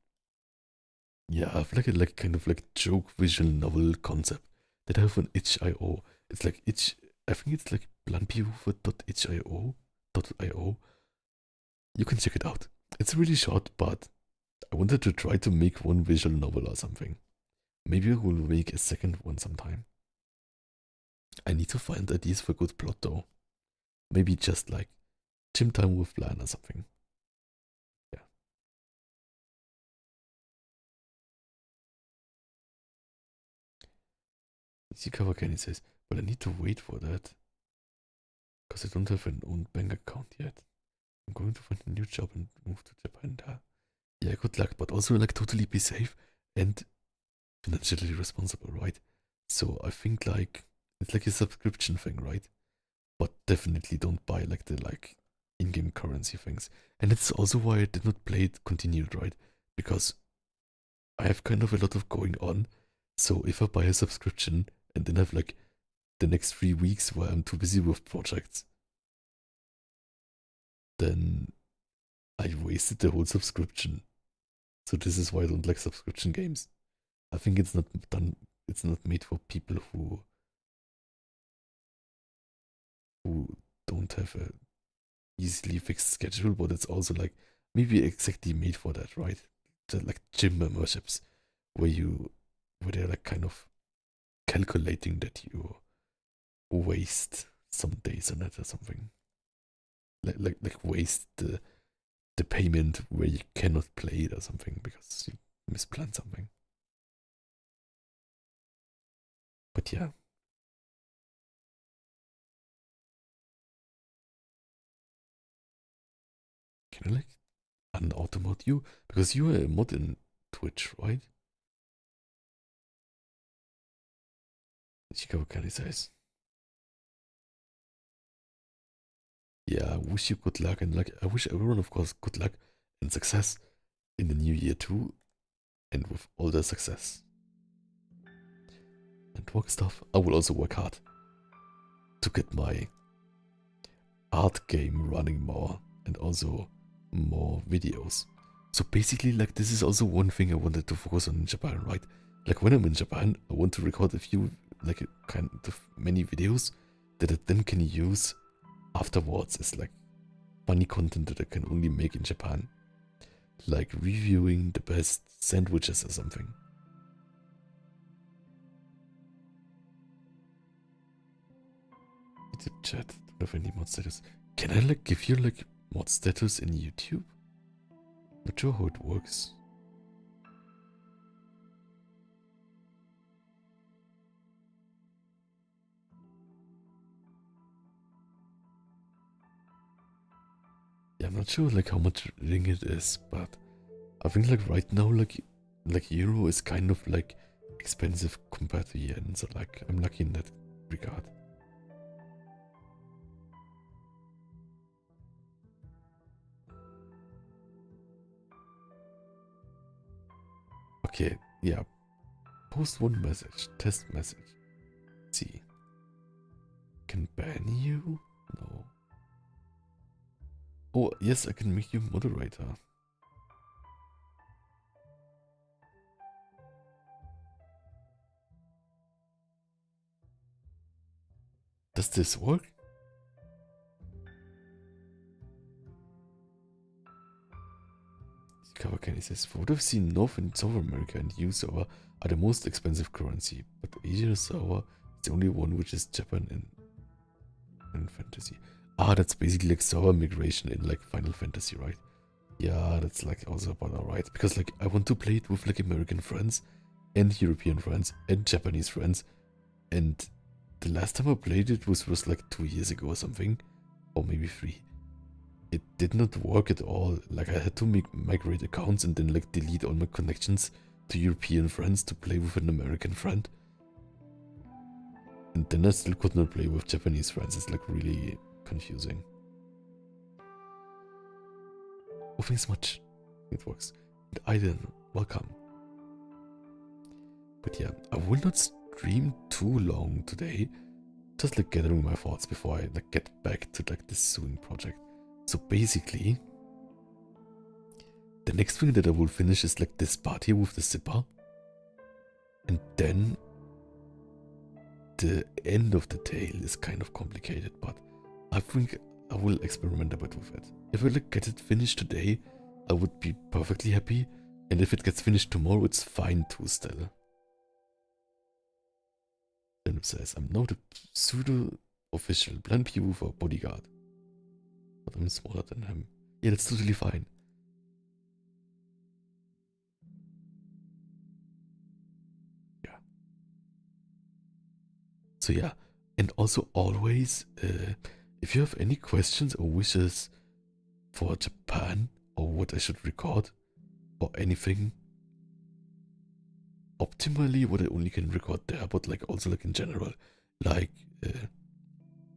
Yeah, I have like a like kind of like joke visual novel concept that I have on itch.io. It's like itch. I think it's like bluntbeaver.itch.io.io. You can check it out. It's really short, but I wanted to try to make one visual novel or something. Maybe I will make a second one sometime. I need to find ideas for good plot though. Maybe just like gym time with plan or something. Yeah. Easy cover Kenny says, but I need to wait for that because I don't have an own bank account yet. I'm going to find a new job and move to Japan. Yeah, good luck, but also like totally be safe and financially responsible, right? So I think like it's like a subscription thing, right? But definitely don't buy like the like in-game currency things. And it's also why I did not play it continued, right? Because I have kind of a lot of going on. So if I buy a subscription and then have like the next 3 weeks where I'm too busy with projects, then I wasted the whole subscription. So this is why I don't like subscription games. I think it's not done. It's not made for people who don't have a easily fixed schedule, but it's also like maybe exactly made for that, right? Like gym memberships, where they're like kind of calculating that you waste some days on it or something. Like waste the payment where you cannot play it or something because you misplanned something. But yeah. Can I like unautomate you? Because you are a mod in Twitch, right? Chicago County says. Yeah, I wish you good luck and like I wish everyone of course good luck and success in the new year too and with all the success. And work stuff. I will also work hard to get my art game running more and also more videos. So basically like this is also one thing I wanted to focus on in Japan, right? Like when I'm in Japan, I want to record a few like kind of many videos that I then can use afterwards as like funny content that I can only make in Japan. Like reviewing the best sandwiches or something. YouTube chat, don't have any mod status. Can I like give you like mod status in YouTube? Not sure how it works. Yeah, I'm not sure like how much ring it is, but I think like right now like euro is kind of like expensive compared to yen, so like I'm lucky in that regard. Okay, yeah. Post one message, test message. Let's see. Can ban you? No. Oh, yes, I can make you moderator. Does this work? Kawakani says, what I've seen North and South America and US server are the most expensive currency, but Asia server is the only one which is Japan and fantasy. Ah, that's basically like server migration in like Final Fantasy, right? Yeah, that's like also about alright. Because like I want to play it with like American friends and European friends and Japanese friends. And the last time I played it was like 2 years ago or something. Or maybe 3. It did not work at all. Like I had to migrate accounts and then like delete all my connections to European friends to play with an American friend. And then I still could not play with Japanese friends. It's like really confusing. Oh, thanks much. It works. And Aiden, welcome. But yeah, I will not stream too long today. Just like gathering my thoughts before I like get back to like this sewing project. So basically, the next thing that I will finish is like this part here with the zipper. And then the end of the tail is kind of complicated, but I think I will experiment a bit with it. If I like get it finished today, I would be perfectly happy. And if it gets finished tomorrow, it's fine too still. Then it says, I'm now the pseudo-official Plan P for bodyguard. But I'm smaller than him. Yeah, that's totally fine. Yeah. So yeah, and also always, if you have any questions or wishes for Japan or what I should record or anything, optimally what I only can record there, but like also like in general, like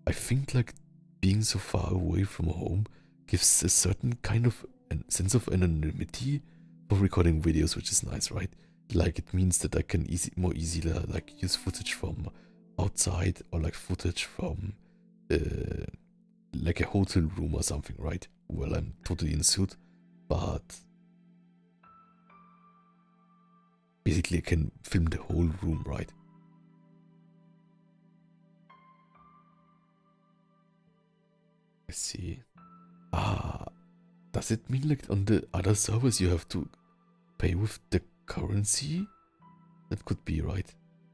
I think like being so far away from home gives a certain kind of sense of anonymity for recording videos, which is nice, right? Like it means that I can more easily like use footage from outside or like footage from uh, like a hotel room or something, right? Well, I'm totally in suit, but basically I can film the whole room, right? I see. Ah, does it mean like on the other servers you have to pay with the currency? That could be, right?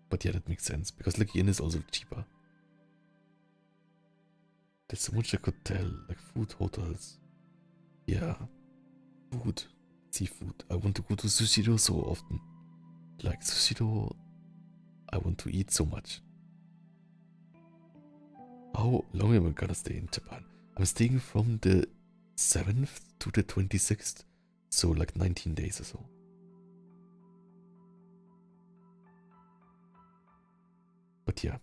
But yeah, that makes sense because like yen is also cheaper. There's so much I could tell, like food, hotels. Yeah, food, seafood. I want to go to Sushiro so often. Like Sushiro, I want to eat so much. How long am I gonna stay in Japan? I'm staying from the 7th to the 26th, so like 19 days or so. But yeah,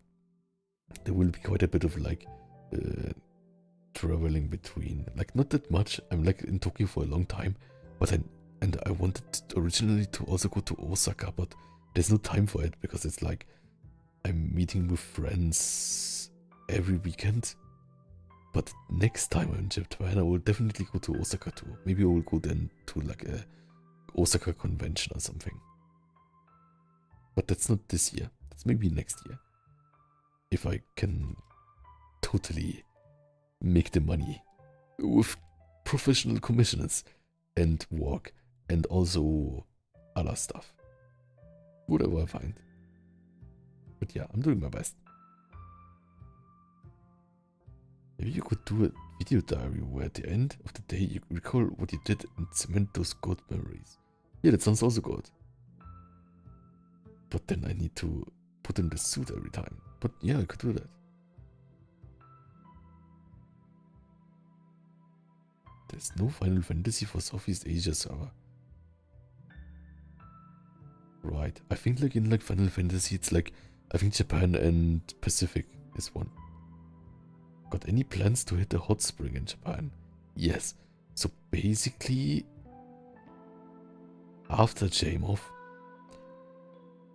there will be quite a bit of like traveling between, like not that much. I'm like in Tokyo for a long time, but I wanted originally to also go to Osaka, but there's no time for it because it's like I'm meeting with friends every weekend. But next time I'm in Japan, I will definitely go to Osaka too. Maybe I will go then to like a Osaka convention or something. But that's not this year. That's maybe next year. If I can totally make the money with professional commissioners and work and also other stuff. Whatever I find. But yeah, I'm doing my best. Maybe you could do a video diary where at the end of the day you recall what you did and cement those good memories. Yeah, that sounds also good. But then I need to put in the suit every time. But yeah, I could do that. There's no Final Fantasy for Southeast Asia server. Right. I think like in like Final Fantasy it's like I think Japan and Pacific is one. Got any plans to hit the hot spring in Japan? Yes. So basically after JMOF,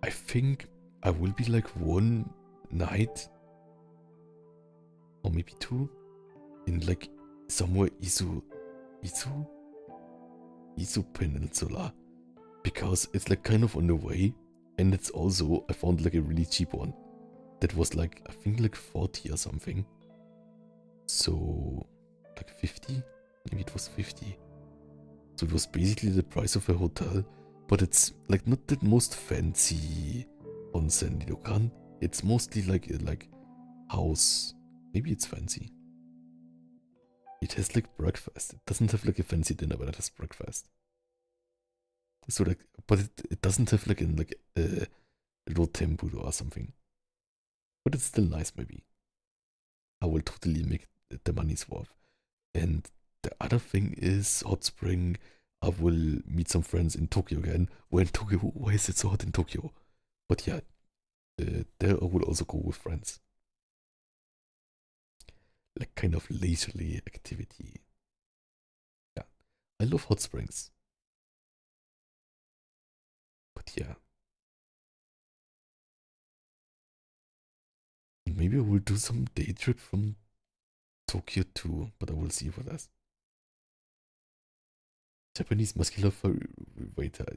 I think I will be like one night or maybe two in like somewhere Izu Peninsula, because it's like kind of on the way, and it's also I found like a really cheap one that was like I think like 40 or something. So like 50, maybe it was 50. So it was basically the price of a hotel, but it's like not the most fancy onsen ryokan. It's mostly like house. Maybe it's fancy. It has like breakfast. It doesn't have like a fancy dinner, but it has breakfast. So like, but it doesn't have like a rotemburo or something. But it's still nice. Maybe I will totally make the money's worth. And the other thing is hot spring. I will meet some friends in Tokyo again. Where in Tokyo? Why is it so hot in Tokyo? But yeah, there I will also go with friends. Like kind of leisurely activity. Yeah, I love hot springs. But yeah, maybe I will do some day trip from Tokyo too, but I will see for that. Japanese muscular waiter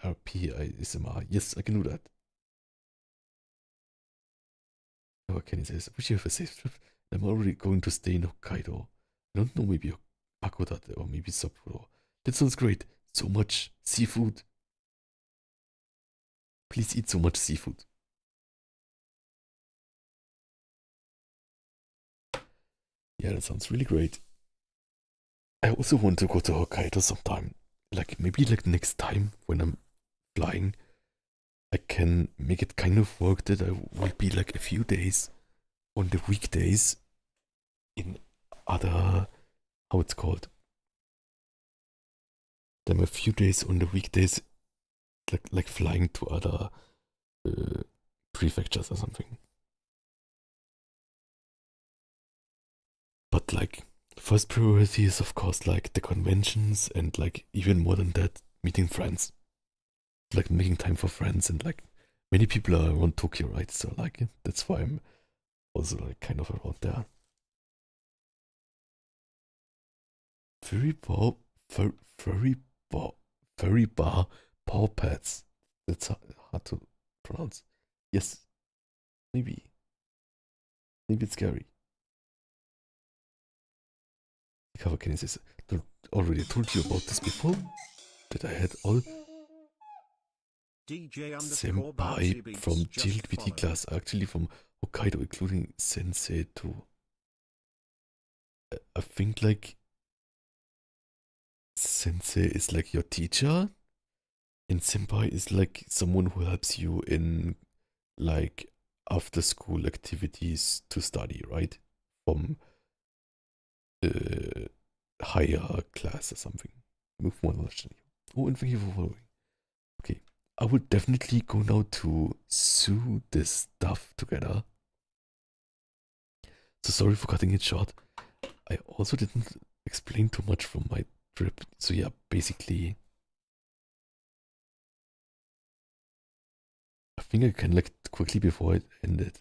RPISMR. Yes, I can do that. What can you say? Wish you have a safe trip. I'm already going to stay in Hokkaido. I don't know, maybe Hakodate or maybe Sapporo. That sounds great. So much seafood. Please eat so much seafood. Yeah, that sounds really great. I also want to go to Hokkaido sometime. Like maybe like next time when I'm flying, I can make it kind of work that I will be like a few days on the weekdays in other, how it's called. Then a few days on the weekdays, like flying to other prefectures or something. But like first priority is of course like the conventions and like even more than that, meeting friends. Like making time for friends and like many people are around Tokyo, right? So like that's why I'm also like kind of around there. Furry bar, furry bar, furry bar, paw pets. That's hard to pronounce. Yes, maybe. Maybe it's scary. Cover kinesis. Already told you about this before. That I had all senpai from GLBT class, actually from Hokkaido, including Sensei too. I think like Sensei is like your teacher, and Senpai is like someone who helps you in like after school activities to study, right? From higher class or something. Move more knowledge than you. Oh, and thank you for following. Okay, I would definitely go now to sew this stuff together. So sorry for cutting it short. I also didn't explain too much from my trip. So yeah, basically, I think I can look quickly before it ended.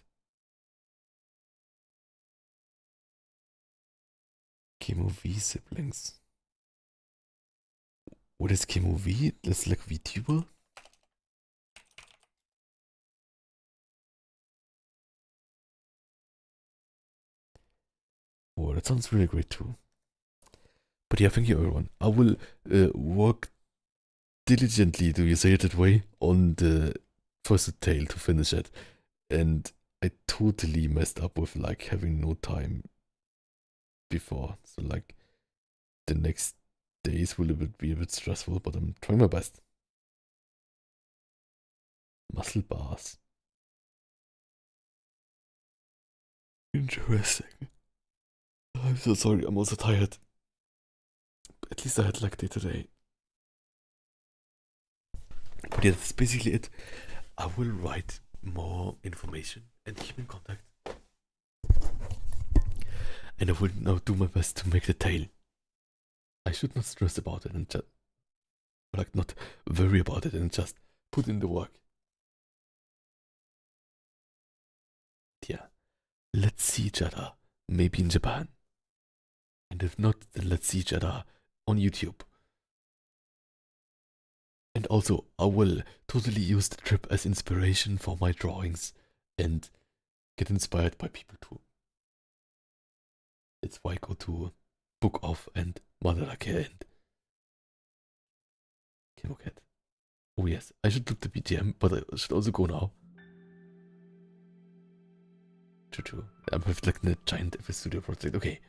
Chemo V siblings. What is Chemo V? That's like VTuber? Oh, that sounds really great too. But yeah, thank you everyone. I will work diligently, do you say it that way, on the first tale to finish it. And I totally messed up with like having no time before. So like the next days will be a bit stressful, but I'm trying my best. Muscle bars. Interesting. I'm so sorry, I'm also tired. At least I had like day today. But yeah, that's basically it. I will write more information and keep in contact. And I will now do my best to make the tale. I should not stress about it and just like not worry about it and just put in the work. Yeah. Let's see each other. Maybe in Japan. And if not, then let's see each other on YouTube. And also, I will totally use the trip as inspiration for my drawings and get inspired by people too. That's why I go to Book Off and Madarake and Kemoket. Oh yes, I should look the BGM, but I should also go now. True. I'm with like a giant FS Studio project. Okay,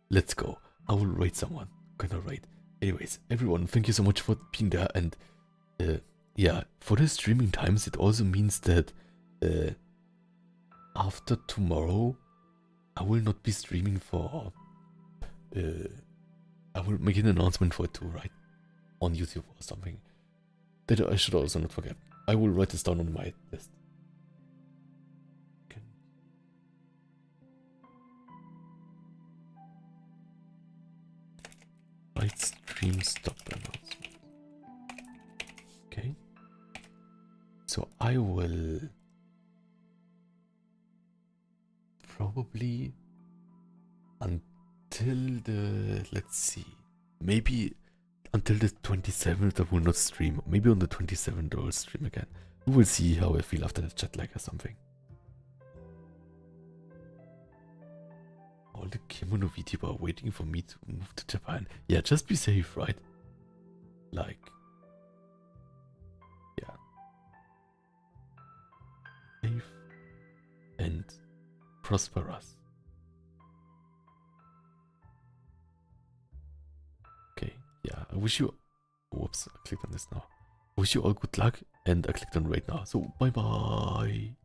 let's go. I will rate someone. Gonna rate. Anyways, everyone, thank you so much for being there. And yeah, for the streaming times, it also means that after tomorrow, I will not be streaming for. I will make an announcement for it too, right? On YouTube or something. That I should also not forget. I will write this down on my list. Okay. Right stream stop announcement. Okay. So I will probably until the, let's see, maybe until the 27th I will not stream. Maybe on the 27th I will stream again. We will see how I feel after the chat lag or something. All the kimono VTuber are waiting for me to move to Japan. Yeah, just be safe, right? Like, yeah. Safe and prosperous. I wish you. Whoops, I clicked on this now. I wish you all good luck, and I clicked on right now. So bye bye.